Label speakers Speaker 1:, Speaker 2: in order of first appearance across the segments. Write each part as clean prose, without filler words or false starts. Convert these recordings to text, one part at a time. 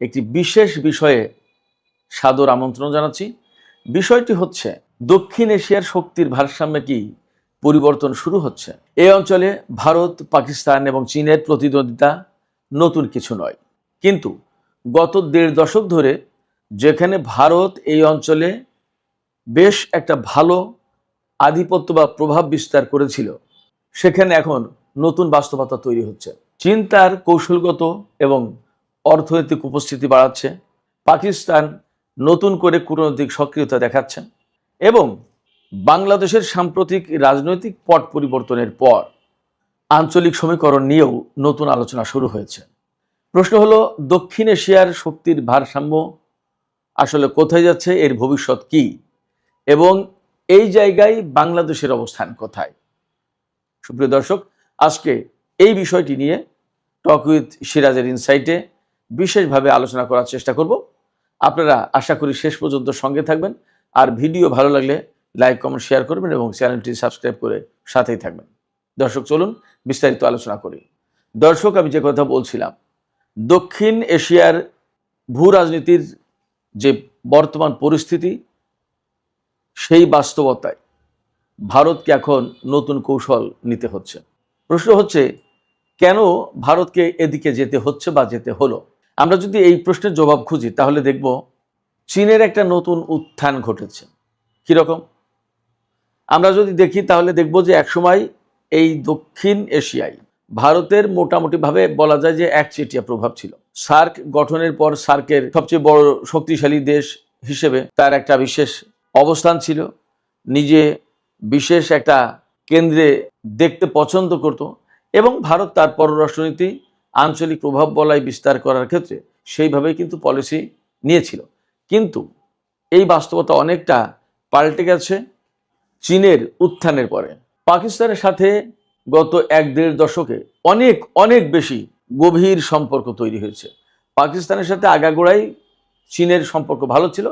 Speaker 1: একটি বিশেষ বিষয়ে সাদর আমন্ত্রণ জানাচ্ছি। বিষয়টি হচ্ছে দক্ষিণ এশিয়ার শক্তির ভারসাম্যে কি পরিবর্তন শুরু হচ্ছে। এই অঞ্চলে ভারত, পাকিস্তান এবং চীনের প্রতিদ্বন্দ্বিতা নতুন কিছু নয়, কিন্তু গত ১.৫ দশক ধরে যেখানে ভারত এই অঞ্চলে বেশ একটা ভালো আধিপত্য বা প্রভাব বিস্তার করেছিল, সেখানে এখন নতুন বাস্তবতা তৈরি হচ্ছে। চীন তার কৌশলগত এবং অর্থনৈতিক উপস্থিতি বাড়াচ্ছে, পাকিস্তান নতুন করে কূটনৈতিক সক্রিয়তা দেখাচ্ছে এবং বাংলাদেশের সাম্প্রতিক রাজনৈতিক পট পরিবর্তনের পর আঞ্চলিক সমীকরণ নিয়েও নতুন আলোচনা শুরু হয়েছে। প্রশ্ন হলো, দক্ষিণ এশিয়ার শক্তির ভারসাম্য আসলে কোথায় যাচ্ছে, এর ভবিষ্যৎ কি এবং এই জায়গায় বাংলাদেশের অবস্থান কোথায়? সুপ্রিয় দর্শক, আজকে এই বিষয়টি নিয়ে টক উইথ সিরাজের ইনসাইটে বিশেষভাবে আলোচনা করার চেষ্টা করব। আপনারা আশা করি শেষ পর্যন্ত সঙ্গে থাকবেন, আর ভিডিও ভালো লাগলে লাইক, কমেন্ট, শেয়ার করবেন এবং চ্যানেলটি সাবস্ক্রাইব করে সাথেই থাকবেন। দর্শক, চলুন বিস্তারিত আলোচনা করি। দর্শক, আমি যে কথা বলছিলাম, দক্ষিণ এশিয়ার ভূ রাজনীতির যে বর্তমান পরিস্থিতি, সেই বাস্তবতায় ভারতকে এখন নতুন কৌশল নিতে হচ্ছে। প্রশ্ন হচ্ছে, কেন ভারতকে এদিকে যেতে হচ্ছে বা যেতে হলো? আমরা যদি এই প্রশ্নের জবাব খুঁজি তাহলে দেখব চীনের একটা নতুন উত্থান ঘটেছে। কীরকম? আমরা যদি দেখি তাহলে দেখব যে একসময় এই দক্ষিণ এশিয়ায় ভারতের মোটামুটিভাবে বলা যায় যে একচেটিয়া প্রভাব ছিল। সার্ক গঠনের পর সার্কের সবচেয়ে বড় শক্তিশালী দেশ হিসেবে তার একটা বিশেষ অবস্থান ছিল, নিজে বিশেষ একটা কেন্দ্রে দেখতে পছন্দ করত এবং ভারত তার পররাষ্ট্রনীতি আঞ্চলিক প্রভাব বলয় বিস্তার করার ক্ষেত্রে সেইভাবেই কিন্তু পলিসি নিয়েছিল। কিন্তু এই বাস্তবতা অনেকটা পাল্টে গেছে চীনের উত্থানের পরে। পাকিস্তানের সাথে গত ১-১.৫ দশকে অনেক অনেক বেশি গভীর সম্পর্ক তৈরি হয়েছে। পাকিস্তানের সাথে আগাগোড়াই চীনের সম্পর্ক ভালো ছিল,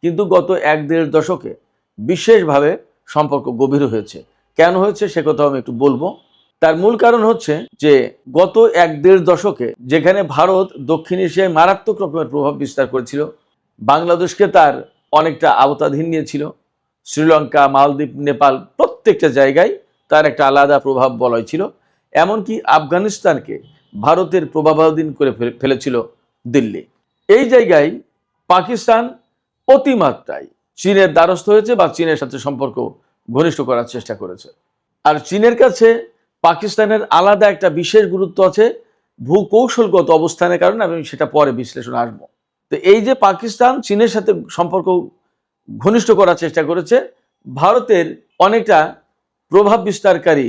Speaker 1: কিন্তু গত ১-১.৫ দশকে বিশেষভাবে সম্পর্ক গভীর হয়েছে। কেন হয়েছে সে কথা আমি একটু বলবো। তার মূল কারণ হচ্ছে যে গত ১-১.৫ দশকে যেখানে ভারত দক্ষিণ এশিয়ায় মারাত্মক রকমের প্রভাব বিস্তার করেছিল, বাংলাদেশকে তার অনেকটা আওতাধীন নিয়েছিল, শ্রীলঙ্কা, মালদ্বীপ, নেপাল প্রত্যেকটা জায়গায় তার একটা আলাদা প্রভাব বলয় ছিল, এমনকি আফগানিস্তানকে ভারতের প্রভাবাধীন করে ফেলেছিল দিল্লি। এই জায়গায় পাকিস্তান অতিমাত্রায় চীনের দ্বারস্থ হয়েছে বা চীনের সাথে সম্পর্ক ঘনিষ্ঠ করার চেষ্টা করেছে। আর চীনের কাছে পাকিস্তানের আলাদা একটা বিশেষ গুরুত্ব আছে ভূকৌশলগত অবস্থানের কারণে, আমি সেটা পরে বিশ্লেষণ আসবো। তো এই যে পাকিস্তান চীনের সাথে সম্পর্ক ঘনিষ্ঠ করার চেষ্টা করেছে ভারতের অনেকটা প্রভাব বিস্তারকারী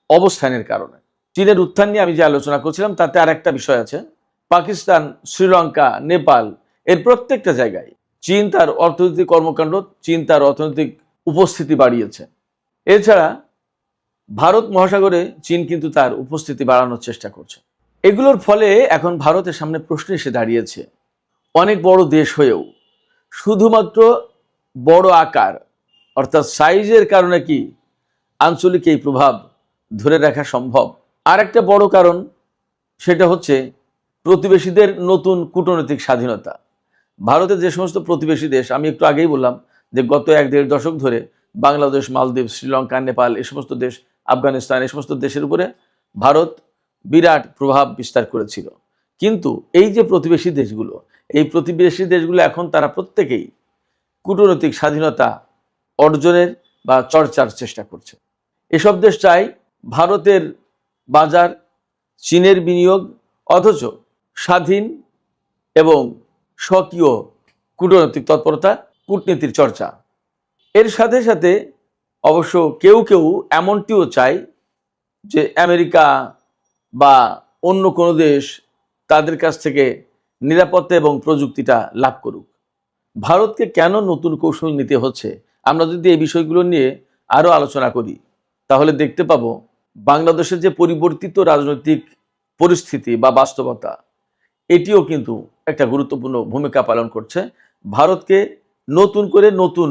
Speaker 1: অবস্থানের কারণে। চীনের উত্থান নিয়ে আমি যে আলোচনা করছিলাম তাতে আর একটা বিষয় আছে, পাকিস্তান, শ্রীলঙ্কা, নেপাল এর প্রত্যেকটা জায়গায় চীন তার অর্থনৈতিক কর্মকাণ্ড, চীন তার অর্থনৈতিক উপস্থিতি বাড়িয়েছে। এছাড়া ভারত মহাসাগরে চীন কিন্তু তার উপস্থিতি বাড়ানোর চেষ্টা করছে। এগুলোর ফলে এখন ভারতের সামনে প্রশ্ন এসে দাঁড়িয়েছে, অনেক বড় দেশ হয়েও শুধুমাত্র বড় আকার অর্থাৎ সাইজের কারণে কি আঞ্চলিক এই প্রভাব ধরে রাখা সম্ভব? আর একটা বড় কারণ, সেটা হচ্ছে প্রতিবেশীদের নতুন কূটনৈতিক স্বাধীনতা। ভারতের যে সমস্ত প্রতিবেশী দেশ, আমি একটু আগেই বললাম যে গত ১-১.৫ দশক ধরে বাংলাদেশ, মালদ্বীপ, শ্রীলঙ্কা, নেপাল এই সমস্ত দেশ, আফগানিস্তান এই সমস্ত দেশের উপরে ভারত বিরাট প্রভাব বিস্তার করেছিল। কিন্তু এই যে প্রতিবেশী দেশগুলো, এই প্রতিবেশী দেশগুলো এখন তারা প্রত্যেকেই কূটনৈতিক স্বাধীনতা অর্জনের বা চর্চার চেষ্টা করছে। এসব দেশ চায় ভারতের বাজার, চীনের বিনিয়োগ, অথচ স্বাধীন এবং স্বকীয় কূটনৈতিক তৎপরতা, কূটনীতির চর্চা। এর সাথে সাথে অবশ্য কেউ কেউ এমনটিও চায় যে আমেরিকা বা অন্য কোনো দেশ তাদের কাছ থেকে নিরাপত্তা এবং প্রযুক্তিটা লাভ করুক। ভারতকে কেন নতুন কৌশল নিতে হচ্ছে, আমরা যদি এই বিষয়গুলো নিয়ে আরও আলোচনা করি তাহলে দেখতে পাবো বাংলাদেশের যে পরিবর্তিত রাজনৈতিক পরিস্থিতি বা বাস্তবতা, এটিও কিন্তু একটা গুরুত্বপূর্ণ ভূমিকা পালন করছে ভারতকে নতুন করে নতুন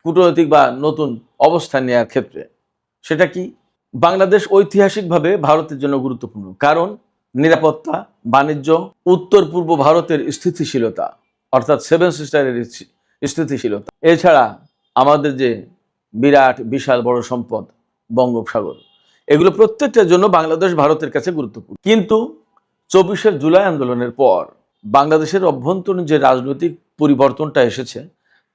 Speaker 1: কূটনৈতিক বা নতুন অবস্থান নেওয়ার ক্ষেত্রে। সেটা কি? বাংলাদেশ ঐতিহাসিকভাবে ভারতের জন্য গুরুত্বপূর্ণ, কারণ নিরাপত্তা, বাণিজ্য, উত্তর পূর্ব ভারতের স্থিতিশীলতা অর্থাৎ সেভেন সিস্টারের স্থিতিশীলতা, এছাড়া আমাদের যে বিরাট বিশাল বড় সম্পদ বঙ্গোপসাগর, এগুলো প্রত্যেকটার জন্য বাংলাদেশ ভারতের কাছে গুরুত্বপূর্ণ। কিন্তু 24শে জুলাই আন্দোলনের পর বাংলাদেশের অভ্যন্তরীণ যে রাজনৈতিক পরিবর্তনটা এসেছে,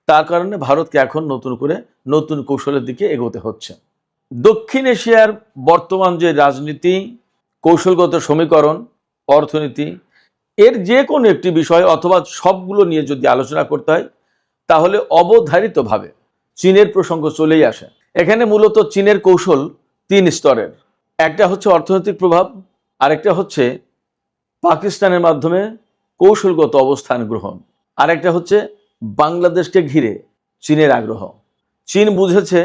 Speaker 1: তার কারণে ভারতকে এখন নতুন করে নতুন কৌশলের দিকে এগোতে হচ্ছে। দক্ষিণ এশিয়ার বর্তমান যে রাজনীতি, কৌশলগত সমীকরণ, অর্থনীতি, এর যে কোনো একটি বিষয় অথবা সবগুলো নিয়ে যদি আলোচনা করতে হয়, তাহলে অবধারিতভাবে চীনের প্রসঙ্গ চলেই আসে। এখানে মূলত চীনের কৌশল 3 স্তরের। একটা হচ্ছে অর্থনৈতিক প্রভাব, আরেকটা হচ্ছে পাকিস্তানের মাধ্যমে কৌশলগত অবস্থান গ্রহণ, আরেকটা হচ্ছে বাংলাদেশকে ঘিরে চীনের আগ্রহ। চীন বুঝেছে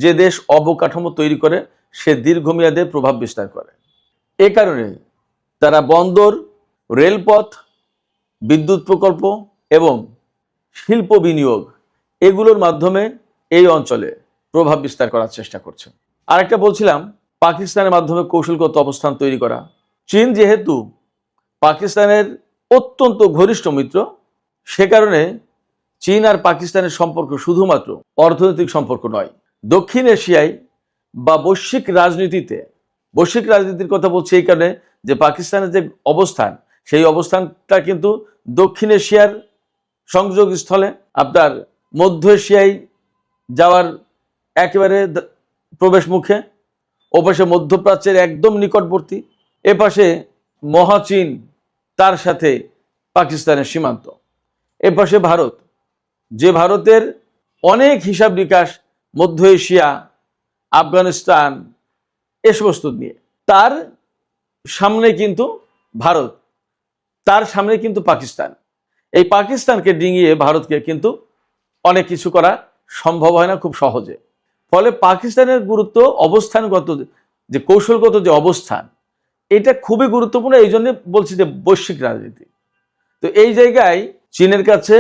Speaker 1: যে দেশ অবকাঠামো তৈরি করে সে দীর্ঘমেয়াদে প্রভাব বিস্তার করে। এ কারণে তারা বন্দর, রেলপথ, বিদ্যুৎ প্রকল্প এবং শিল্প বিনিয়োগ এগুলোর মাধ্যমে এই অঞ্চলে প্রভাব বিস্তার করার চেষ্টা করছে। আরেকটা বলছিলাম পাকিস্তানের মাধ্যমে কৌশলগত অবস্থান তৈরি করা। চীন যেহেতু পাকিস্তানের অত্যন্ত ঘনিষ্ঠ মিত্র, সে কারণে চীন আর পাকিস্তানের সম্পর্ক শুধুমাত্র অর্থনৈতিক সম্পর্ক নয়, দক্ষিণ এশিয়ায় বা বৈশ্বিক রাজনীতির কথা বলছি এই কারণে যে পাকিস্তানের যে অবস্থান, সেই অবস্থানটা কিন্তু দক্ষিণ এশিয়ার সংযোগ স্থলে, আপনার মধ্য এশিয়ায় যাওয়ার একেবারে প্রবেশ মুখে, ওপাশে মধ্যপ্রাচ্যের একদম নিকটবর্তী, এপাশে মহাচীন, তার সাথে পাকিস্তানের সীমান্ত, এপাশে ভারত, যে ভারতের অনেক হিসাব নিকাশ মধ্য এশিয়া, আফগানিস্তান এ সমস্ত নিয়ে, তার সামনে কিন্তু ভারত, তার সামনে কিন্তু পাকিস্তান। এই পাকিস্তানকে ডিঙিয়ে ভারতকে কিন্তু অনেক কিছু করা সম্ভব হয় না খুব সহজে। ফলে পাকিস্তানের গুরুত্ব, অবস্থানগত যে কৌশলগত যে অবস্থান, এটা খুবই গুরুত্বপূর্ণ। এই জন্য বলছি যে বৈশ্বিক রাজনীতি। তো এই জায়গায় চীনের কাছে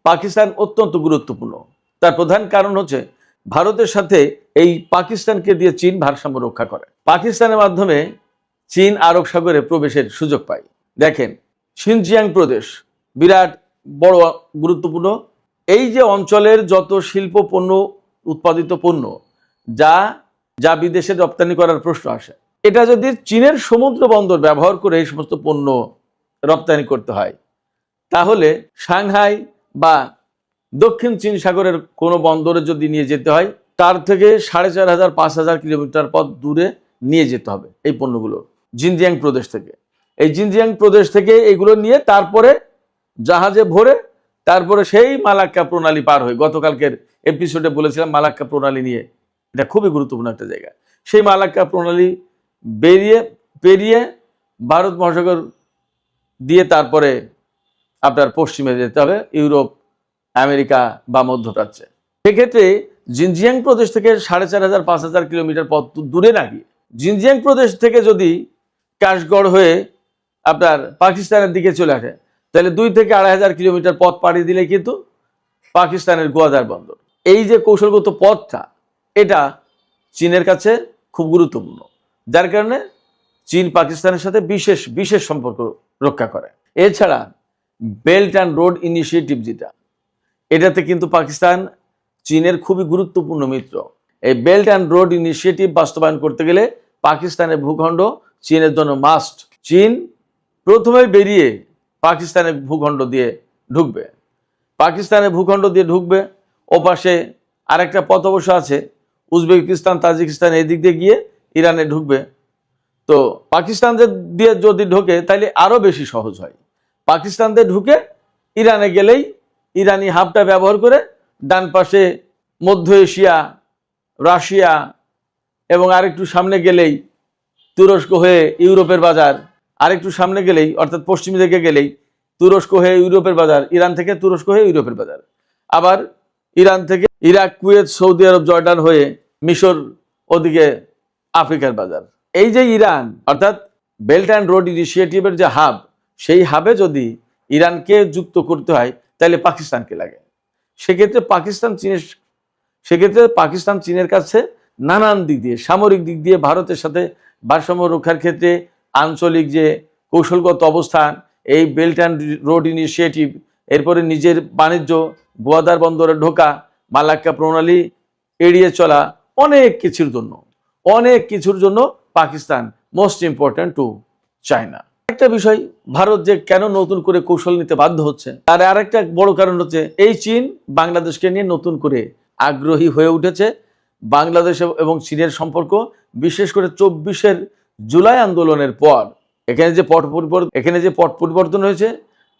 Speaker 1: পাকিস্তান অত্যন্ত গুরুত্বপূর্ণ। তার প্রধান কারণ হচ্ছে ভারতের সাথে এই পাকিস্তানকে দিয়ে চীন ভারসাম্য রক্ষা করে। পাকিস্তানের মাধ্যমে চীন আরব সাগরে প্রবেশের সুযোগ পায়। দেখেন, শিনজিয়াং প্রদেশ বিরাট বড় গুরুত্বপূর্ণ। এই যে অঞ্চলের যত শিল্প পণ্য, উৎপাদিত পণ্য যা যা বিদেশে রপ্তানি করার প্রশ্ন আসে, এটা যদি চীনের সমুদ্র বন্দর ব্যবহার করে এই সমস্ত পণ্য রপ্তানি করতে হয়, তাহলে সাংহাই বা দক্ষিণ চীন সাগরের কোনো বন্দরে যদি নিয়ে যেতে হয়, তার থেকে 4500-5000 কিলোমিটার পথ দূরে নিয়ে যেতে হবে এই পণ্যগুলো জিনজিয়াং প্রদেশ থেকে। এই জিনজিয়াং প্রদেশ থেকে এইগুলো নিয়ে তারপরে জাহাজে ভরে তারপরে সেই মালাক্কা প্রণালী পার হয়ে, গতকালকের এপিসোডে বলেছিলাম মালাক্কা প্রণালী নিয়ে, এটা খুবই গুরুত্বপূর্ণ একটা জায়গা। সেই মালাক্কা প্রণালী পেরিয়ে ভারত মহাসাগর দিয়ে তারপরে আপনার পশ্চিমে যেতে হবে, ইউরোপ, আমেরিকা বা মধ্যপ্রাচ্যে। সেক্ষেত্রে জিনজিয়াং প্রদেশ থেকে 4500-5000 কিলোমিটার পথ দূরে না গিয়ে জিনজিয়াং প্রদেশ থেকে যদি কাশগড় হয়ে আপনার পাকিস্তানের দিকে চলে আসে, তাহলে 2-2500 কিলোমিটার পথ পাড়ি দিলে কিন্তু পাকিস্তানের গোয়াদার বন্দর। এই যে কৌশলগত পথটা, এটা চীনের কাছে খুব গুরুত্বপূর্ণ, যার কারণে চীন পাকিস্তানের সাথে বিশেষ সম্পর্ক রক্ষা করে। এছাড়া বেল্ট অ্যান্ড রোড ইনিশিয়েটিভ যেটা, এটাতে কিন্তু পাকিস্তান চীনের খুবই গুরুত্বপূর্ণ মিত্র। এই বেল্ট অ্যান্ড রোড ইনিশিয়েটিভ বাস্তবায়ন করতে গেলে পাকিস্তানের ভূখণ্ড চীনের জন্য মাস্ট। চীন প্রথমে বেরিয়ে পাকিস্তানের ভূখণ্ড দিয়ে ঢুকবে, ওপাশে আরেকটা পথ অবশ্য আছে, উজবেকিস্তান, তাজিকিস্তান, এই দিক দিয়ে গিয়ে ইরানে ঢুকবে। তো পাকিস্তান দিয়ে যদি ঢোকে তাহলে আরো বেশি সহজ হয়। পাকিস্তান দিয়ে ঢুকে ইরানে গেলেই ইরানি হাবটা ব্যবহার করে ডান পাশে মধ্য এশিয়া, রাশিয়া এবং আরেকটু সামনে গেলেই তুরস্ক হয়ে ইউরোপের বাজার, আরেকটু সামনে গেলেই অর্থাৎ পশ্চিম দিকে গেলেই তুরস্ক হয়ে ইউরোপের বাজার, ইরান থেকে তুরস্ক হয়ে ইউরোপের বাজার, আবার ইরান থেকে ইরাক, কুয়েত, সৌদি আরব, জর্ডান হয়ে মিশর, ওদিকে আফ্রিকার বাজার। এই যে ইরান অর্থাৎ বেল্ট অ্যান্ড রোড ইনিশিয়েটিভের যে হাব, সেই হাবে যদি ইরানকে যুক্ত করতে হয় তাহলে পাকিস্তানকে লাগে। সেক্ষেত্রে পাকিস্তান চীনের কাছে নানান দিক দিয়ে, সামরিক দিক দিয়ে ভারতের সাথে ভারসাম্য রক্ষার ক্ষেত্রে আঞ্চলিক যে কৌশলগত অবস্থান, এই বেল্ট অ্যান্ড রোড ইনিশিয়েটিভ, এরপরে নিজের বাণিজ্য, গোয়াদার বন্দরে ঢোকা, মালাক্কা প্রণালী এড়িয়ে চলা, অনেক কিছুর জন্য Pakistan most important to China. একটা বিষয়, ভারত যে কেন নতুন করে কৌশল নিতে বাধ্য হচ্ছে তার আরেকটা বড় কারণ হচ্ছে এই চীন বাংলাদেশকে নিয়ে নতুন করে আগ্রহী হয়ে উঠেছে। বাংলাদেশ এবং চীনের সম্পর্ক, বিশেষ করে 24 জুলাই আন্দোলনের পর এখানে যে পট পরিবর্তন হয়েছে,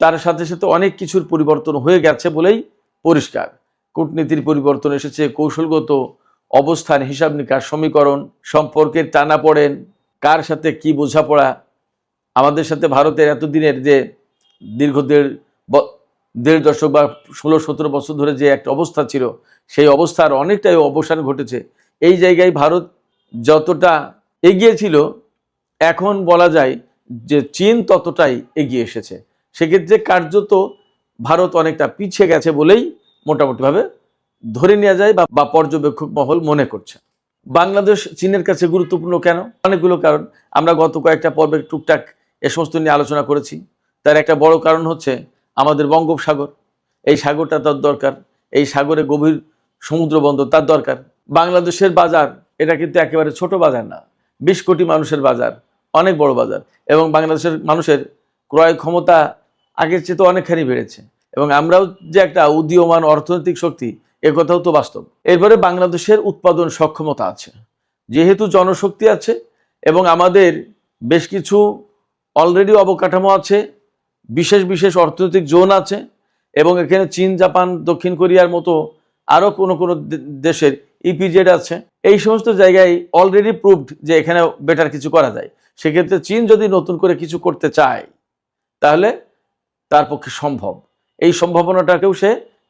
Speaker 1: তার সাথে সাথে অনেক কিছুর পরিবর্তন হয়ে গেছে বলেই পরিষ্কার। কূটনীতির পরিবর্তন এসেছে, কৌশলগত অবস্থান, হিসাব নিকাশ, সমীকরণ, সম্পর্কের টানাপোড়েন, কার সাথে কি বোঝাপড়া, আমাদের সাথে ভারতের এতদিনের যে দীর্ঘ দেড় দশক বা 16-17 বছর ধরে যে একটা অবস্থা ছিল, সেই অবস্থার অনেকটাই অবসান ঘটেছে। এই জায়গায় ভারত যতটা এগিয়ে ছিল, এখন বলা যায় যে চীন ততটাই এগিয়ে এসেছে। সেক্ষেত্রে কার্যত ভারত অনেকটা পিছিয়ে গেছে বলেই মোটামুটিভাবে ধরে নেওয়া যায় বা পর্যবেক্ষক মহল মনে করছে। বাংলাদেশ চীনের কাছে গুরুত্বপূর্ণ কেন? অনেকগুলো কারণ। আমরা গত কয়েকটা পর্বে টুকটাক এ সমস্ত নিয়ে আলোচনা করেছি। তার একটা বড় কারণ হচ্ছে আমাদের বঙ্গোপসাগর। এই সাগরটা তার দরকার, এই সাগরে গভীর সমুদ্র বন্দর তার দরকার। বাংলাদেশের বাজার এটা কিন্তু একেবারে ছোট বাজার না, 20 কোটি মানুষের বাজার, অনেক বড় বাজার। এবং বাংলাদেশের মানুষের ক্রয় ক্ষমতা আগের চেয়ে তো অনেকখানি বেড়েছে, এবং আমরাও যে একটা উদীয়মান অর্থনৈতিক শক্তি, এ কথাও তো বাস্তব। এরপরে বাংলাদেশের উৎপাদন সক্ষমতা আছে, যেহেতু জনশক্তি আছে এবং আমাদের বেশ কিছু অলরেডি অবকাঠামো আছে, বিশেষ অর্থনৈতিক জোন আছে, এবং এখানে চীন, জাপান, দক্ষিণ কোরিয়ার মতো আরও কোনো দেশের ইপিজেড আছে। এই সমস্ত জায়গায় অলরেডি প্রুভড যে এখানে বেটার কিছু করা যায়। সেক্ষেত্রে চীন যদি নতুন করে কিছু করতে চায় তাহলে তার পক্ষে সম্ভব। এই সম্ভাবনাটাকেও সে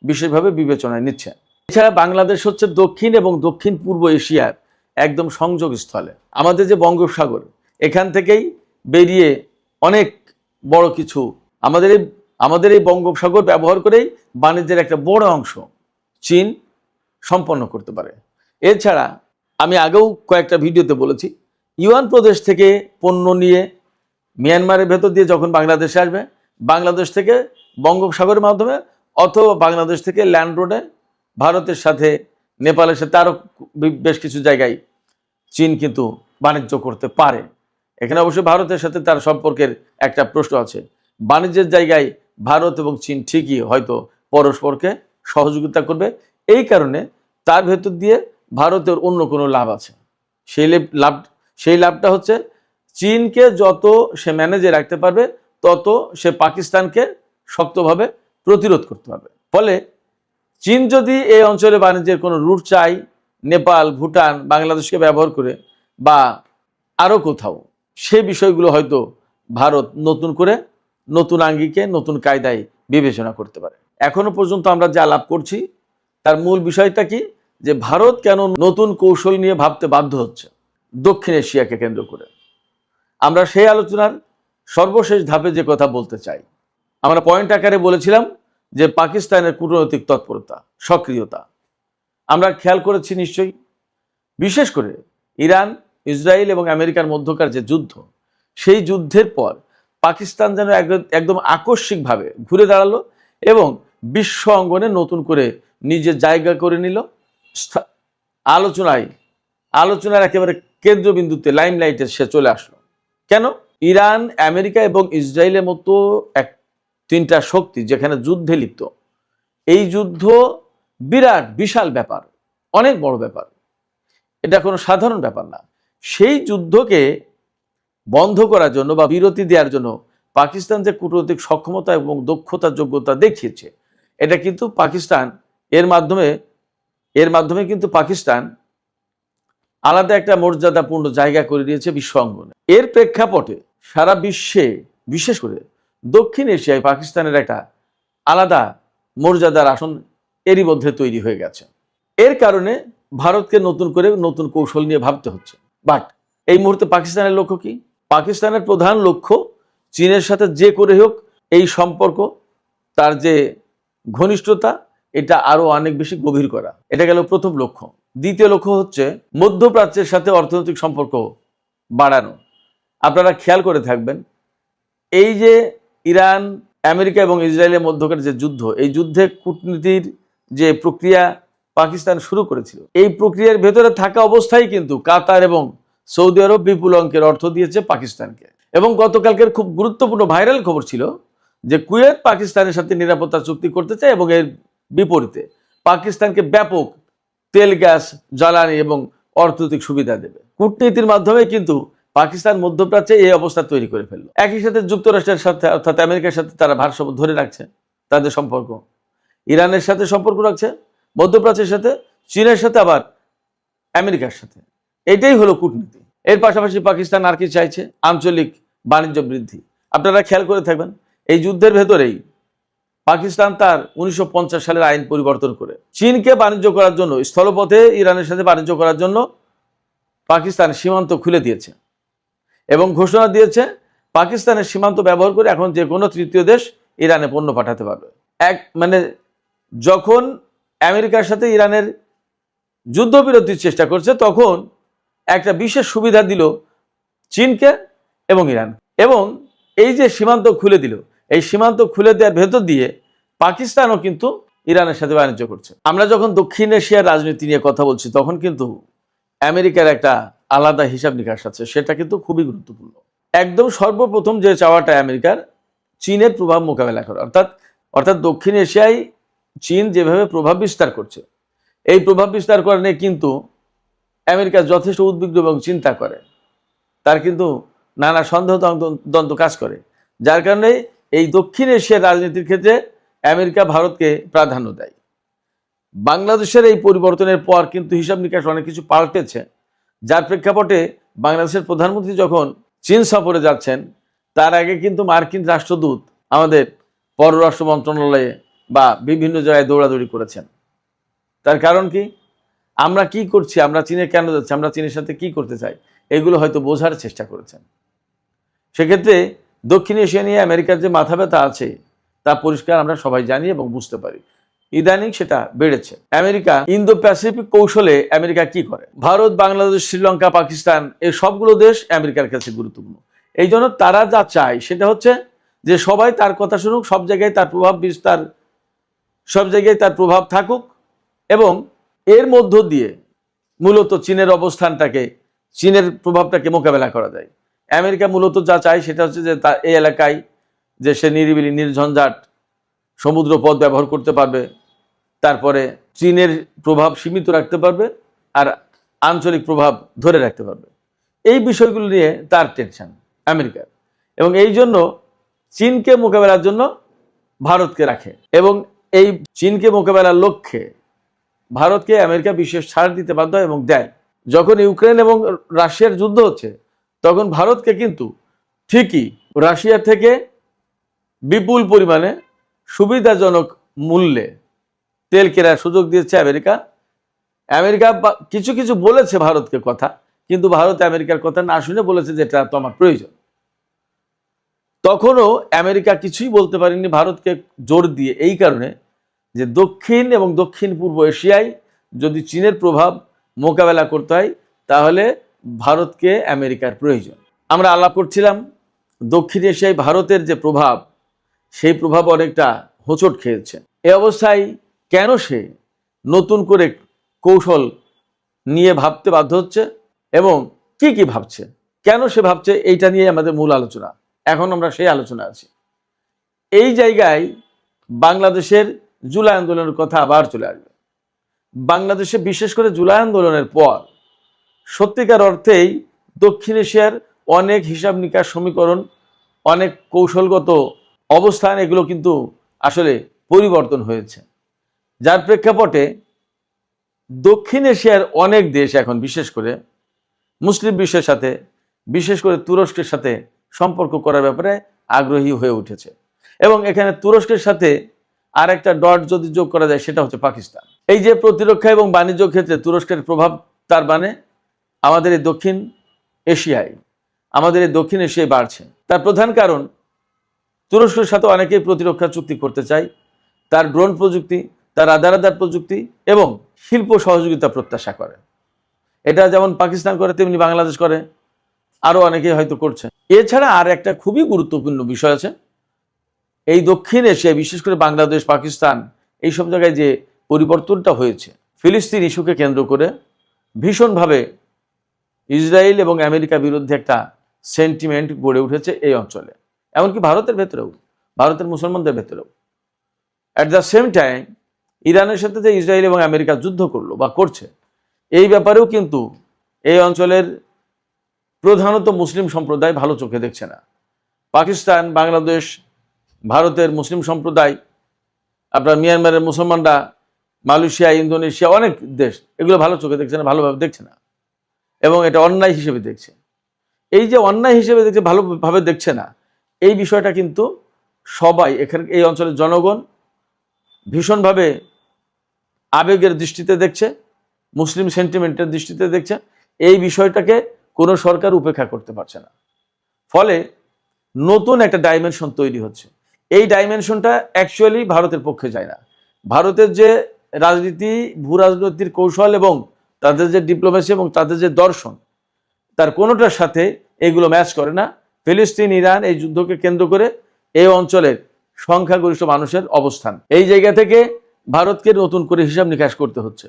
Speaker 1: বিশেষভাবে বিবেচনায় নিচ্ছে। এছাড়া বাংলাদেশ হচ্ছে দক্ষিণ এবং দক্ষিণ পূর্ব এশিয়ার একদম সংযোগস্থলে। আমাদের যে বঙ্গোপসাগর, এখান থেকেই বেরিয়ে অনেক বড় কিছু আমাদের এই বঙ্গোপসাগর ব্যবহার করেই বাণিজ্যের একটা বড় অংশ চীন সম্পন্ন করতে পারে। এছাড়া আমি আগেও কয়েকটা ভিডিওতে বলেছি, ইউয়ান প্রদেশ থেকে পণ্য নিয়ে মিয়ানমারের ভেতর দিয়ে যখন বাংলাদেশে আসবে, বাংলাদেশ থেকে বঙ্গোপসাগরের মাধ্যমে অথবা বাংলাদেশ থেকে ল্যান্ড রোডে ভারতের সাথে, নেপালের সাথে আরও বেশ কিছু জায়গায় চীন কিন্তু বাণিজ্য করতে পারে। এখানে অবশ্যই ভারতের সাথে তার সম্পর্কের একটা প্রশ্ন আছে। বাণিজ্যের জায়গায় ভারত এবং চীন ঠিকই হয়তো পরস্পরকে সহযোগিতা করবে। এই কারণে তার ভেতর দিয়ে ভারতের অন্য কোনো লাভ আছে। সেই লাভটা হচ্ছে চীনকে যত সে ম্যানেজে রাখতে পারবে, তত সে পাকিস্তানকে শক্তভাবে প্রতিরোধ করতে পারবে। ফলে চীন যদি এই অঞ্চলে বাণিজ্যের কোনো রুট চায়, নেপাল, ভুটান, বাংলাদেশকে ব্যবহার করে বা আরও কোথাও, সে বিষয়গুলো হয়তো ভারত নতুন আঙ্গিকে, নতুন কায়দায় বিবেচনা করতে পারে। এখনো পর্যন্ত আমরা যা লাভ করছি তার মূল বিষয়টা কি, যে ভারত কেন নতুন কৌশল নিয়ে ভাবতে বাধ্য হচ্ছে দক্ষিণ এশিয়াকে কেন্দ্র করে। আমরা সেই আলোচনার সর্বশেষ ধাপে যে কথা বলতে চাই, আমরা পয়েন্ট আকারে বলেছিলাম যে পাকিস্তানের কূটনৈতিক তৎপরতা, সক্রিয়তা আমরা খেয়াল করেছি নিশ্চয়ই। বিশেষ করে ইরান, ইসরায়েল এবং আমেরিকার মধ্যকার যে যুদ্ধ, সেই যুদ্ধের পর পাকিস্তান যেন একদম আকস্মিকভাবে ঘুরে দাঁড়ালো এবং বিশ্ব অঙ্গনে নতুন করে নিজের জায়গা করে নিল। আলোচনার একেবারে কেন্দ্রবিন্দুতে, লাইমলাইটে সে চলে আসলো। কেন? ইরান, আমেরিকা এবং ইসরায়েলের মতো তিনটা শক্তি যেখানে যুদ্ধে লিপ্ত, এই যুদ্ধ বিশাল ব্যাপার, অনেক বড় ব্যাপার, এটা কোনো সাধারণ ব্যাপার না। সেই যুদ্ধকে বন্ধ করার জন্য বা বিরতি দেওয়ার জন্য পাকিস্তান যে কূটনৈতিক সক্ষমতা এবং দক্ষতা, যোগ্যতা দেখিয়েছে, এটা কিন্তু পাকিস্তান এর মাধ্যমে কিন্তু পাকিস্তান আলাদা একটা মর্যাদাপূর্ণ জায়গা করে দিয়েছে বিশ্ব অঙ্গনে। এর প্রেক্ষাপটে সারা বিশ্বে, বিশেষ করে দক্ষিণ এশিয়ায় পাকিস্তানের একটা আলাদা মর্যাদার আসন এরই মধ্যে তৈরি হয়ে গেছে। এর কারণে ভারতকে নতুন করে নতুন কৌশল নিয়ে ভাবতে হচ্ছে। বাট এই মুহূর্তে পাকিস্তানের লক্ষ্য কি? পাকিস্তানের প্রধান লক্ষ্য চীনের সাথে যে করে হোক এই সম্পর্ক, তার যে ঘনিষ্ঠতা, এটা আরো অনেক বেশি গভীর করা। এটা গেল প্রথম লক্ষ্য। দ্বিতীয় লক্ষ্য হচ্ছে মধ্যপ্রাচ্যের সাথে অর্থনৈতিক সম্পর্ক বাড়ানো। আপনারা খেয়াল করে থাকবেন, এই যে ইরান, আমেরিকা এবং ইসরায়েলের মধ্যকার যে যুদ্ধ, এই যুদ্ধে কূটনীতির যে প্রক্রিয়া পাকিস্তান শুরু করেছিল, এই প্রক্রিয়ার ভেতরে থাকা অবস্থায় কিন্তু কাতার এবং সৌদি আরব বিপুল অঙ্কের অর্থ দিয়েছে পাকিস্তানকে। এবং গতকালকের খুব গুরুত্বপূর্ণ ভাইরাল খবর ছিল যে কুয়েত পাকিস্তানের সাথে নিরাপত্তা চুক্তি করতে চায় এবং এর বিপরীতে পাকিস্তানকে ব্যাপক তেল, গ্যাস, জ্বালানি এবং অর্থনৈতিক সুবিধা দেবে। কূটনীতির মাধ্যমে কিন্তু পাকিস্তান মধ্যপ্রাচ্যে এই অবস্থা তৈরি করে ফেললো। একই সাথে যুক্তরাষ্ট্রের সাথে অর্থাৎ আমেরিকার সাথে তারা ভারসাম্য ধরে রাখছে তাদের সম্পর্ক, ইরানের সাথে সম্পর্ক রাখছে, মধ্যপ্রাচ্যের সাথে, চীনের সাথে, আবার আমেরিকার সাথে। এটাই হলো কূটনীতি। এর পাশাপাশি পাকিস্তান আর কি চাইছে? আঞ্চলিক বাণিজ্য বৃদ্ধি। আপনারা খেয়াল করে থাকবেন, এই যুদ্ধের ভেতরেই পাকিস্তান তার 1950 সালের আইন পরিবর্তন করে চীনকে বাণিজ্য করার জন্য, স্থলপথে ইরানের সাথে বাণিজ্য করার জন্য পাকিস্তান সীমান্ত খুলে দিয়েছে এবং ঘোষণা দিয়েছে পাকিস্তানের সীমান্ত ব্যবহার করে এখন যে কোনো তৃতীয় দেশ ইরানে পণ্য পাঠাতে পারবে। যখন আমেরিকার সাথে ইরানের যুদ্ধবিরতির চেষ্টা করছে, তখন একটা বিশেষ সুবিধা দিল চীনকে এবং ইরান। এবং এই যে সীমান্ত খুলে দিল, এই সীমান্ত খুলে দেওয়ার ভেতর দিয়ে পাকিস্তানও কিন্তু ইরানের সাথে বাণিজ্য করছে। আমরা যখন দক্ষিণ এশিয়ার রাজনীতি নিয়ে কথা বলছি, তখন কিন্তু আমেরিকার একটা আলাদা হিসাব নিকাশ আছে, সেটা কিন্তু খুবই গুরুত্বপূর্ণ। একদম সর্বপ্রথম যে চাওয়াটা আমেরিকার, চীনের প্রভাব মোকাবেলা করা। অর্থাৎ দক্ষিণ এশিয়ায় চীন যেভাবে প্রভাব বিস্তার করছে, এই প্রভাব বিস্তার করা নিয়ে কিন্তু আমেরিকা যথেষ্ট উদ্বিগ্ন এবং চিন্তা করে। তার কিন্তু নানা সন্দেহ দ্বন্দ্ব কাজ করে, যার কারণে এই দক্ষিণ এশিয়ার রাজনীতির ক্ষেত্রে আমেরিকা ভারতকে প্রাধান্য দেয়। বাংলাদেশের এই পরিবর্তনের পর কিন্তু হিসাব নিকাশ অনেক কিছু পাল্টেছে, যার প্রেক্ষাপটে বাংলাদেশের প্রধানমন্ত্রী যখন চীন সফরে যাচ্ছেন, তার আগে কিন্তু মার্কিন রাষ্ট্রদূত আমাদের পররাষ্ট্র মন্ত্রণালয়ে বা বিভিন্ন জায়গায় দৌড়াদৌড়ি করেছেন। তার কারণ কি? আমরা কি করছি, আমরা চীনে কেন যাচ্ছি, আমরা চীনের সাথে কি করতে চাই, এগুলো হয়তো বোঝার চেষ্টা করেছেন। সেক্ষেত্রে দক্ষিণ এশিয়া নিয়ে আমেরিকার যে মাথা ব্যথা আছে তা পরিষ্কার আমরা সবাই জানি এবং বুঝতে পারি। ইদানিং সেটা বেড়েছে। আমেরিকা ইন্দো প্যাসিফিক কৌশলে আমেরিকা কি করে? ভারত, বাংলাদেশ, শ্রীলঙ্কা, পাকিস্তান, এই সবগুলো দেশ আমেরিকার কাছে গুরুত্বপূর্ণ। এই জন্য তারা যা চায় সেটা হচ্ছে যে সবাই তার কথা শুনুক, সব জায়গায় তার প্রভাব বিস্তার, সব জায়গায় তার প্রভাব থাকুক, এবং এর মধ্য দিয়ে মূলত চীনের অবস্থানটাকে, চীনের প্রভাবটাকে মোকাবেলা করা যায়। আমেরিকা মূলত যা চায় সেটা হচ্ছে যে এই এলাকায় যে সে নিরিবিলি, নির্ঝঞ্ঝাট সমুদ্র পথ ব্যবহার করতে পারবে, তারপরে চীনের প্রভাব সীমিত রাখতে পারবে আর আঞ্চলিক প্রভাব ধরে রাখতে পারবে। এই বিষয়গুলো নিয়ে তার টেনশন আমেরিকার, এবং এই জন্য চীনকে মোকাবেলার জন্য ভারতকে রাখে, এবং এই চীনকে মোকাবেলার লক্ষ্যে ভারতকে আমেরিকা বিশেষ ছাড় দিতে বাধ্য এবং দেয়। যখন ইউক্রেন এবং রাশিয়ার যুদ্ধ হচ্ছে, তখন ভারতকে কিন্তু ঠিকই রাশিয়া থেকে বিপুল পরিমাণে সুবিধাজনক মূল্যে তেল কেনার সুযোগ দিয়েছে আমেরিকা। আমেরিকা কিছু কিছু বলেছে ভারতকে কথা, কিন্তু ভারত আমেরিকার কথা না শুনে বলেছে যে এটা তো আমার প্রয়োজন। তখনও আমেরিকা কিছুই বলতে পারেনি ভারতকে জোর দিয়ে, এই কারণে যে দক্ষিণ এবং দক্ষিণ পূর্ব এশিয়ায় যদি চীনের প্রভাব মোকাবেলা করতে হয়, তাহলে ভারতকে আমেরিকার প্রয়োজন। আমরা আলাপ করছিলাম দক্ষিণ এশিয়ায় ভারতের যে প্রভাব, সেই প্রভাব অনেকটা হোঁচট খেয়েছে। এ অবস্থায় কেন সে নতুন করে কৌশল নিয়ে ভাবতে বাধ্য হচ্ছে এবং কি কি ভাবছে, কেন সে ভাবছে, এইটা নিয়ে আমাদের মূল আলোচনা। এখন আমরা সেই আলোচনা আছি। এই জায়গায় বাংলাদেশের জুলাই আন্দোলনের কথা আবার চলে আসবে। বাংলাদেশে বিশেষ করে জুলাই আন্দোলনের পর সত্যিকার অর্থেই দক্ষিণ এশিয়ার অনেক হিসাব নিকাশ, সমীকরণ, অনেক কৌশলগত অবস্থান, এগুলো কিন্তু আসলে পরিবর্তন হয়েছে, যার প্রেক্ষাপটে দক্ষিণ এশিয়ার অনেক দেশ এখন বিশেষ করে মুসলিম বিশ্বের সাথে, বিশেষ করে তুরস্কের সাথে সম্পর্ক করার ব্যাপারে আগ্রহী হয়ে উঠেছে। এবং এখানে তুরস্কের সাথে আর একটা ডট যদি যোগ করা যায়, সেটা হচ্ছে পাকিস্তান। এই যে প্রতিরক্ষা এবং বাণিজ্য ক্ষেত্রে তুরস্কের প্রভাব, তার মানে আমাদের এই দক্ষিণ এশিয়ায় বাড়ছে। তার প্রধান কারণ তুরস্কের সাথে অনেকেই প্রতিরক্ষা চুক্তি করতে চায়, তার ড্রোন প্রযুক্তি, তার রাডার প্রযুক্তি এবং শিল্প সহযোগিতা প্রত্যাশা করে। এটা যেমন পাকিস্তান করে, তেমনি বাংলাদেশ করে। আরো অনেকেই হয়তো করছে। এছাড়া আর একটা খুবই গুরুত্বপূর্ণ বিষয় আছে, এই দক্ষিণ এশিয়ায় বিশেষ করে বাংলাদেশ, পাকিস্তান এইসব জায়গায় যে পরিবর্তনটা হয়েছে, ফিলিস্তিন ইস্যুকে কেন্দ্র করে ভীষণভাবে ইসরায়েল এবং আমেরিকা বিরুদ্ধে একটা সেন্টিমেন্ট গড়ে উঠেছে এই অঞ্চলে, এমনকি ভারতের ভেতরেও, ভারতের মুসলমানদের ভেতরেও। অ্যাট দ্য সেম টাইম ইরানের সাথে যে ইসরায়েল এবং আমেরিকা যুদ্ধ করলো বা করছে, এই ব্যাপারেও কিন্তু এই অঞ্চলের প্রধানত মুসলিম সম্প্রদায় ভালো চোখে দেখছে না। পাকিস্তান, বাংলাদেশ, ভারতের মুসলিম সম্প্রদায়, আপনার মিয়ানমারের মুসলমানরা, মালয়েশিয়া, ইন্দোনেশিয়া, অনেক দেশ এগুলো ভালো চোখে দেখছে না, ভালোভাবে দেখছে না, এবং এটা অন্যায় হিসেবে দেখছে। এই যে অন্যায় হিসেবে দেখছে, ভালোভাবে দেখছে না, এই বিষয়টা কিন্তু সবাই এখানে এই অঞ্চলের জনগণ ভীষণভাবে আবেগের দৃষ্টিতে দেখছে, মুসলিম সেন্টিমেন্টের দৃষ্টিতে দেখছে। এই বিষয়টাকে কোনো সরকার উপেক্ষা করতে পারছে না। ফলে নতুন একটা ডাইমেনশন তৈরি হচ্ছে। এই ডাইমেনশনটা অ্যাকচুয়ালি ভারতের পক্ষে যায় না। ভারতের যে রাজনীতি, ভূ রাজনীতির কৌশল এবং তাদের যে ডিপ্লোমেসি এবং তাদের যে দর্শন, তার কোনোটার সাথে এগুলো ম্যাচ করে না। ফিলিস্তিন, ইরান এই যুদ্ধকে কেন্দ্র করে এই অঞ্চলের সংখ্যাগরিষ্ঠ মানুষের অবস্থান, এই জায়গা থেকে ভারতকে নতুন করে হিসাব নিকাশ করতে হচ্ছে।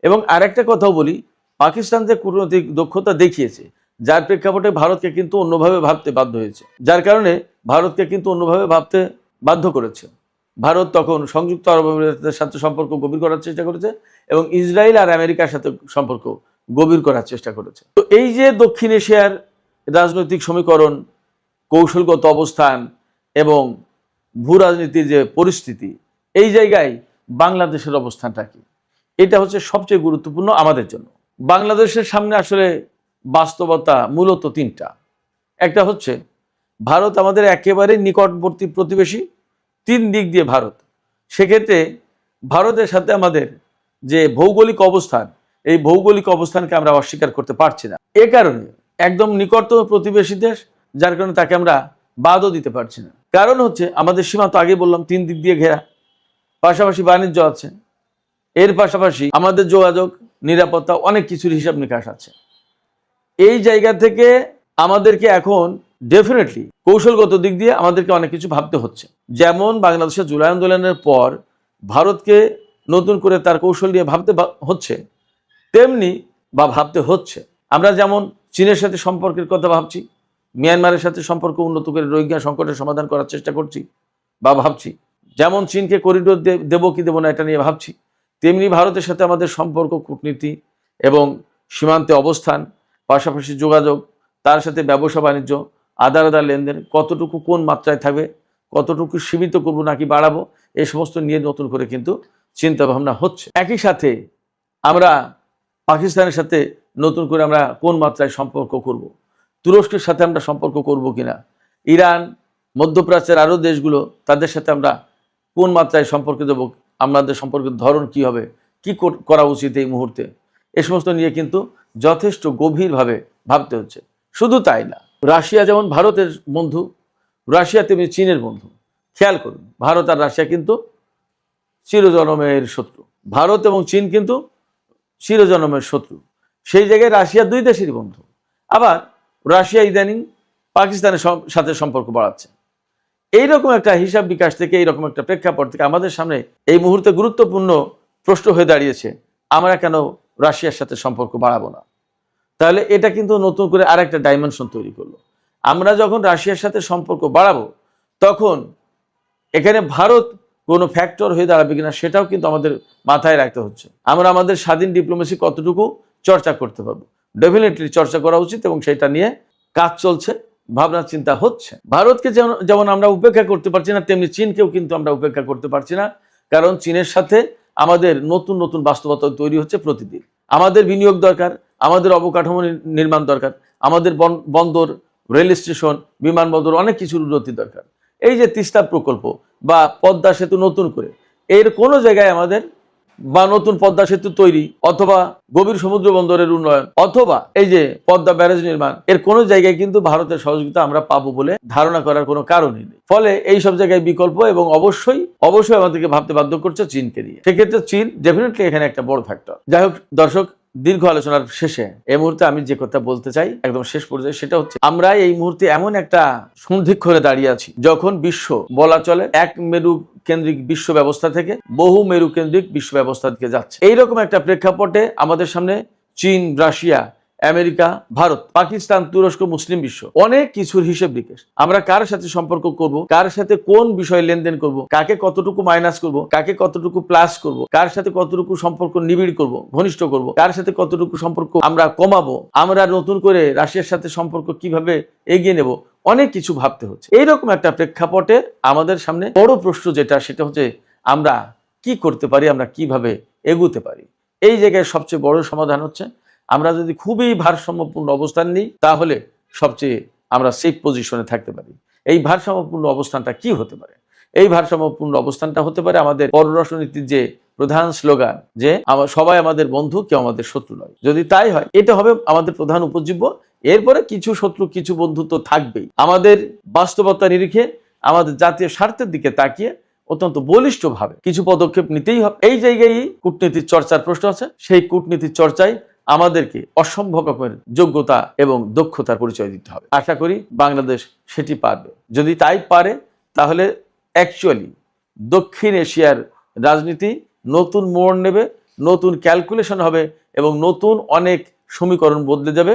Speaker 1: এবং আরেকটা কথাও বলি, পাকিস্তান যে কূটনৈতিক দক্ষতা দেখিয়েছে, যার প্রেক্ষাপটে ভারতকে কিন্তু অন্যভাবে ভাবতে বাধ্য হয়েছে, যার কারণে ভারতকে কিন্তু অন্যভাবে ভাবতে বাধ্য করেছে। ভারত তখন সংযুক্ত আরব আমিরাতের সাথে সম্পর্ক গভীর করার চেষ্টা করেছে এবং ইসরায়েল আর আমেরিকার সাথে সম্পর্ক গভীর করার চেষ্টা করেছে। তো এই যে দক্ষিণ এশিয়ার রাজনৈতিক সমীকরণ, কৌশলগত অবস্থান এবং ভূ রাজনীতির যে পরিস্থিতি, এই জায়গায় বাংলাদেশের অবস্থানটা কি, এটা হচ্ছে সবচেয়ে গুরুত্বপূর্ণ আমাদের জন্য। বাংলাদেশের সামনে আসলে বাস্তবতা মূলত তিনটা। একটা হচ্ছে ভারত আমাদের একেবারে নিকটবর্তী প্রতিবেশী, তিন দিক দিয়ে ভারত। সেক্ষেত্রে ভারতের সাথে আমাদের যে ভৌগোলিক অবস্থান, এই ভৌগোলিক অবস্থানকে আমরা অস্বীকার করতে পারছি না। এ কারণে একদম নিকটতম প্রতিবেশী দেশ, যার কারণে তাকে আমরা বাদও দিতে পারছি না। কারণ হচ্ছে আমাদের সীমা তো আগে বললাম তিন দিক দিয়ে ঘেরা, পাশাপাশি বাণিজ্য আছে, এর পাশাপাশি আমাদের যোগাযোগ, নিরাপত্তা, অনেক কিছুর হিসাব নিকাশ আছে। এই জায়গা থেকে আমাদেরকে এখন ডেফিনেটলি কৌশলগত দিক দিয়ে আমাদেরকে অনেক কিছু ভাবতে হচ্ছে। যেমন বাংলাদেশের জুলাই আন্দোলনের পর ভারতকে নতুন করে তার কৌশল নিয়ে ভাবতে হচ্ছে, তেমনি ভাবতে হচ্ছে আমরা যেমন চীনের সাথে সম্পর্কের কথা ভাবছি, মিয়ানমারের সাথে সম্পর্ক উন্নত করে রোহিঙ্গা সংকটের সমাধান করার চেষ্টা করছি বা ভাবছি, যেমন চীনকে করিডোর দেবো কি দেবো না এটা নিয়ে ভাবছি, তেমনি ভারতের সাথে আমাদের সম্পর্ক, কূটনীতি এবং সীমান্তে অবস্থান, পাশাপাশি যোগাযোগ, তার সাথে ব্যবসা বাণিজ্য, আদার লেনদেন কতটুকু কোন মাত্রায় থাকবে, কতটুকু সীমিত করবো নাকি বাড়াবো, এই সমস্ত নিয়ে নতুন করে কিন্তু চিন্তা ভাবনা হচ্ছে। একই সাথে আমরা পাকিস্তানের সাথে নতুন করে আমরা কোন মাত্রায় সম্পর্ক করব, তুরস্কের সাথে আমরা সম্পর্ক করব কিনা, ইরান, মধ্যপ্রাচ্যের আরও দেশগুলো, তাদের সাথে আমরা কোন মাত্রায় সম্পর্ক দেব, আমাদের সম্পর্কের ধরন কি হবে, কি করা উচিত এই মুহূর্তে, এ সমস্ত নিয়ে কিন্তু যথেষ্ট গভীরভাবে ভাবতে হচ্ছে। শুধু তাই না, রাশিয়া যেমন ভারতের বন্ধু, রাশিয়া তেমনি চীনের বন্ধু। খেয়াল করুন, ভারত আর রাশিয়া কিন্তু চিরজনমের শত্রু, ভারত এবং চীন কিন্তু চিরজনমের শত্রু। সেই জায়গায় রাশিয়া দুই দেশেরই বন্ধু। আবার রাশিয়া ইদানিং পাকিস্তানের সাথে সম্পর্ক বাড়াচ্ছে। এইরকম একটা হিসাব বিকাশ থেকে, এইরকম একটা প্রেক্ষাপট থেকে আমাদের সামনে এই মুহূর্তে গুরুত্বপূর্ণ প্রশ্ন হয়ে দাঁড়িয়েছে, আমরা কেন রাশিয়ার সাথে সম্পর্ক বাড়াবো না? তাহলে এটা কিন্তু নতুন করে আরেকটা ডাইমেনশন তৈরি করলো। আমরা যখন রাশিয়ার সাথে সম্পর্ক বাড়াবো, তখন এখানে ভারত কোনো ফ্যাক্টর হয়ে দাঁড়াবে কিনা সেটাও কিন্তু আমাদের মাথায় রাখতে হচ্ছে। আমরা আমাদের স্বাধীন ডিপ্লোমেসি কতটুকু চর্চা করতে পারবো, ডেফিনেটলি চর্চা করা উচিত এবং সেটা নিয়ে কাজ চলছে, ভাবনা চিন্তা হচ্ছে। ভারতকে যেমন আমরা উপেক্ষা করতে পারছি না, তেমনি চীনকেও কিন্তু আমরা উপেক্ষা করতে পারছি না। কারণ চীনের সাথে আমাদের নতুন নতুন বাস্তবতা তৈরি হচ্ছে প্রতিদিন। আমাদের বিনিয়োগ দরকার, আমাদের অবকাঠামো নির্মাণ দরকার, আমাদের বন্দর, রেল স্টেশন, বিমানবন্দর, অনেক কিছুর উন্নতি দরকার। এই যে তিস্তা প্রকল্প বা পদ্মা সেতু নতুন করে, এর কোনো জায়গায় আমাদের বা নতুন পদ্মা সেতু তৈরি, অথবা গভীর সমুদ্র বন্দরের উন্নয়ন, অথবা এই যে পদ্মা ব্যারেজ নির্মাণ, এর কোনো জায়গায় কিন্তু ভারতের সহযোগিতা আমরা পাবো বলে ধারণা করার কোনো কারণই নেই। ফলে এই সব জায়গায় বিকল্প এবং অবশ্যই আমাদেরকে ভাবতে বাধ্য করছে চীনকে নিয়ে। সেক্ষেত্রে চীন ডেফিনেটলি এখানে একটা বড় ফ্যাক্টর। যাই হোক দর্শক, দীর্ঘ আলোচনার শেষে এই মুহূর্তে আমি যে কথা বলতে চাই একদম শেষ পর্যায়ে, সেটা হচ্ছে আমরা এই মুহূর্তে এমন একটা সন্ধিক্ষণে দাঁড়িয়ে আছি যখন বিশ্ব বলা চলে এক মেরু কেন্দ্রিক বিশ্ব ব্যবস্থা থেকে বহু মেরু কেন্দ্রিক বিশ্ব ব্যবস্থার দিকে যাচ্ছে। এইরকম একটা প্রেক্ষাপটে আমাদের সামনে চীন, রাশিয়া, আমেরিকা, ভারত, পাকিস্তান, তুরস্ক, মুসলিম বিশ্ব অনেক কিছুর হিসেব নিকেশ। আমরা কার সাথে সম্পর্ক করব, কার সাথে কোন বিষয়ে লেনদেন করব, কাকে কতটুকু মাইনাস করব, কাকে কতটুকু প্লাস করব, কার সাথে কতটুকু সম্পর্ক নিবিড় করব, ঘনিষ্ঠ করব, কার সাথে কতটুকু সম্পর্ক আমরা কমাবো, আমরা নতুন করে রাশিয়ার সাথে সম্পর্ক কিভাবে এগিয়ে নেব, অনেক কিছু ভাবতে হচ্ছে। এইরকম একটা প্রেক্ষাপটে আমাদের সামনে বড় প্রশ্ন যেটা, সেটা হচ্ছে আমরা কি করতে পারি, আমরা কিভাবে এগোতে পারি। এই জায়গায় সবচেয়ে বড় সমাধান হচ্ছে আমরা যদি খুবই ভারসাম্যপূর্ণ অবস্থান নিই, তাহলে সবচেয়ে আমরা সেফ পজিশনে থাকতে পারি। এই ভারসাম্যপূর্ণ অবস্থানটা কি হতে পারে? এই ভারসাম্যপূর্ণ অবস্থানটা হতে পারে আমাদের পররাষ্ট্রনীতির যে প্রধান স্লোগান, যে সবাই আমাদের বন্ধু, কেউ আমাদের শত্রু নয়। যদি তাই হয়, এটা হবে আমাদের প্রধান উপজীব্য। এরপরে কিছু শত্রু কিছু বন্ধু তো থাকবেই। আমাদের বাস্তবতা নিরিখে আমাদের জাতীয় স্বার্থের দিকে তাকিয়ে অত্যন্ত বলিষ্ঠভাবে কিছু পদক্ষেপ নিতেই হবে। এই জায়গায় কূটনীতির চর্চার প্রশ্ন আছে। সেই কূটনীতির চর্চায় আমাদেরকে অসম্ভব রকমের যোগ্যতা এবং দক্ষতার পরিচয় দিতে হবে। আশা করি বাংলাদেশ সেটি পারবে। যদি তাই পারে, তাহলে অ্যাকচুয়ালি দক্ষিণ এশিয়ার রাজনীতি নতুন মোড় নেবে, নতুন ক্যালকুলেশন হবে এবং নতুন অনেক সমীকরণ বদলে যাবে।